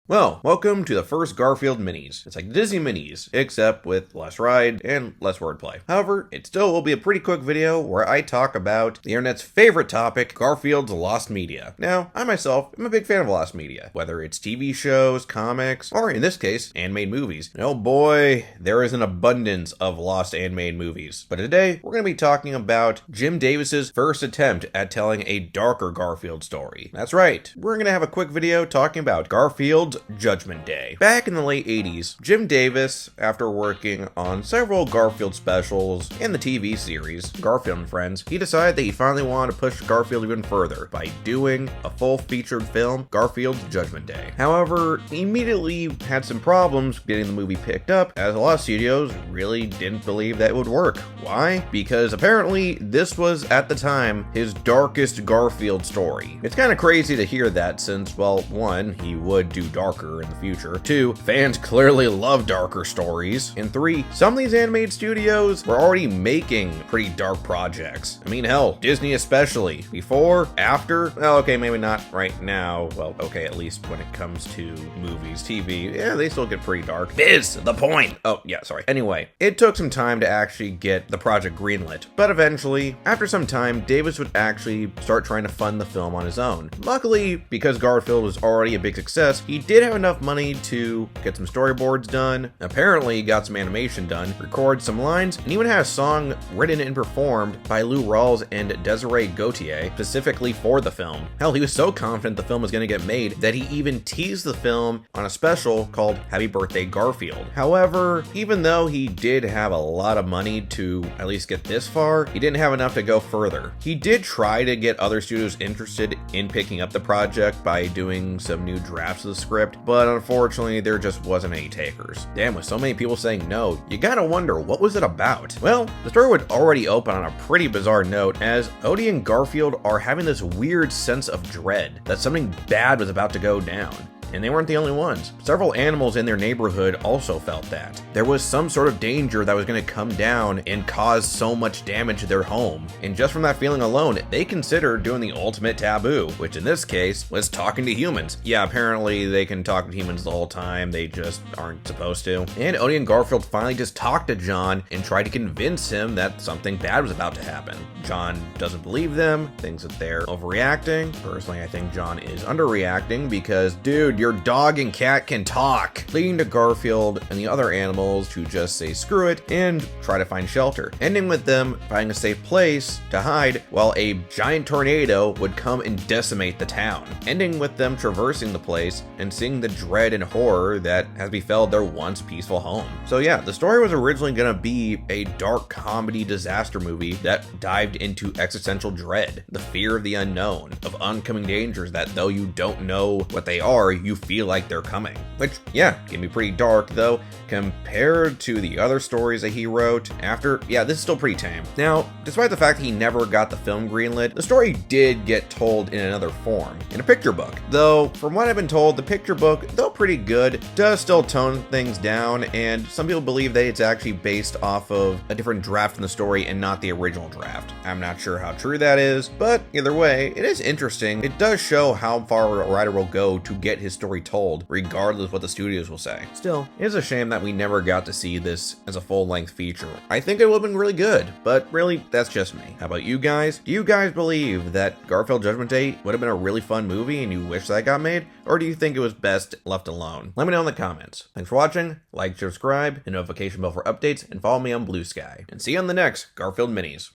Well, welcome to the first Garfield minis. It's like Disney minis, except with less ride and less wordplay. However, it still will be a pretty quick video where I talk about the internet's favorite topic, Garfield's lost media. Now, I myself am a big fan of lost media, whether it's TV shows, comics, or in this case, animated movies. And oh boy, there is an abundance of lost animated movies. But today, we're going to be talking about Jim Davis's first attempt at telling a darker Garfield story. That's right, we're going to have a quick video talking about Garfield's Judgment Day. Back in the late 80s, Jim Davis, after working on several Garfield specials and the TV series, Garfield and Friends, he decided that he finally wanted to push Garfield even further by doing a full featured film, Garfield's Judgment Day. However, he immediately had some problems getting the movie picked up, as a lot of studios really didn't believe that it would work. Why? Because apparently this was, at the time, his darkest Garfield story. It's kind of crazy to hear that since, well, one, he would do darker in the future. Two, fans clearly love darker stories. And three, some of these animated studios were already making pretty dark projects. I mean, hell, Disney especially. Before, after, well, okay, maybe not right now. Well, okay, at least when it comes to movies, TV, yeah, they still get pretty dark. Viz, the point. Oh, yeah, sorry. Anyway, it took some time to actually get the project greenlit, but eventually, after some time, Davis would actually start trying to fund the film on his own. Luckily, because Garfield was already a big success, he did have enough money to get some storyboards done, apparently got some animation done, record some lines, and even had a song written and performed by Lou Rawls and Desiree Gautier specifically for the film. Hell, he was so confident the film was going to get made that he even teased the film on a special called Happy Birthday Garfield. However, even though he did have a lot of money to at least get this far, he didn't have enough to go further. He did try to get other studios interested in picking up the project by doing some new drafts of the script, but unfortunately there just wasn't any takers. Damn, with so many people saying no, you gotta wonder, what was it about? Well, the story would already open on a pretty bizarre note, as Odie and Garfield are having this weird sense of dread that something bad was about to go down. And they weren't the only ones. Several animals in their neighborhood also felt that. There was some sort of danger that was going to come down and cause so much damage to their home. And just from that feeling alone, they considered doing the ultimate taboo, which in this case was talking to humans. Yeah, apparently they can talk to humans the whole time, they just aren't supposed to. And Odie and Garfield finally just talked to John and tried to convince him that something bad was about to happen. John doesn't believe them, thinks that they're overreacting. Personally, I think John is underreacting because, dude, your dog and cat can talk, leading to Garfield and the other animals to just say screw it and try to find shelter, ending with them finding a safe place to hide while a giant tornado would come and decimate the town, ending with them traversing the place and seeing the dread and horror that has befell their once peaceful home. So yeah, the story was originally gonna be a dark comedy disaster movie that dived into existential dread, the fear of the unknown, of oncoming dangers that though you don't know what they are, you feel like they're coming. Which, yeah, can be pretty dark, though, compared to the other stories that he wrote after, yeah, this is still pretty tame. Now, despite the fact that he never got the film greenlit, the story did get told in another form, in a picture book. Though, from what I've been told, the picture book, though pretty good, does still tone things down, and some people believe that it's actually based off of a different draft in the story and not the original draft. I'm not sure how true that is, but either way, it is interesting. It does show how far a writer will go to get his story told, regardless of what the studios will say. Still, it is a shame that we never got to see this as a full-length feature. I think it would have been really good, but really, that's just me. How about you guys? Do you guys believe that Garfield Judgment Day would have been a really fun movie and you wish that got made? Or do you think it was best left alone? Let me know in the comments. Thanks for watching, like, subscribe, and notification bell for updates, and follow me on Blue Sky. And see you on the next Garfield Minis.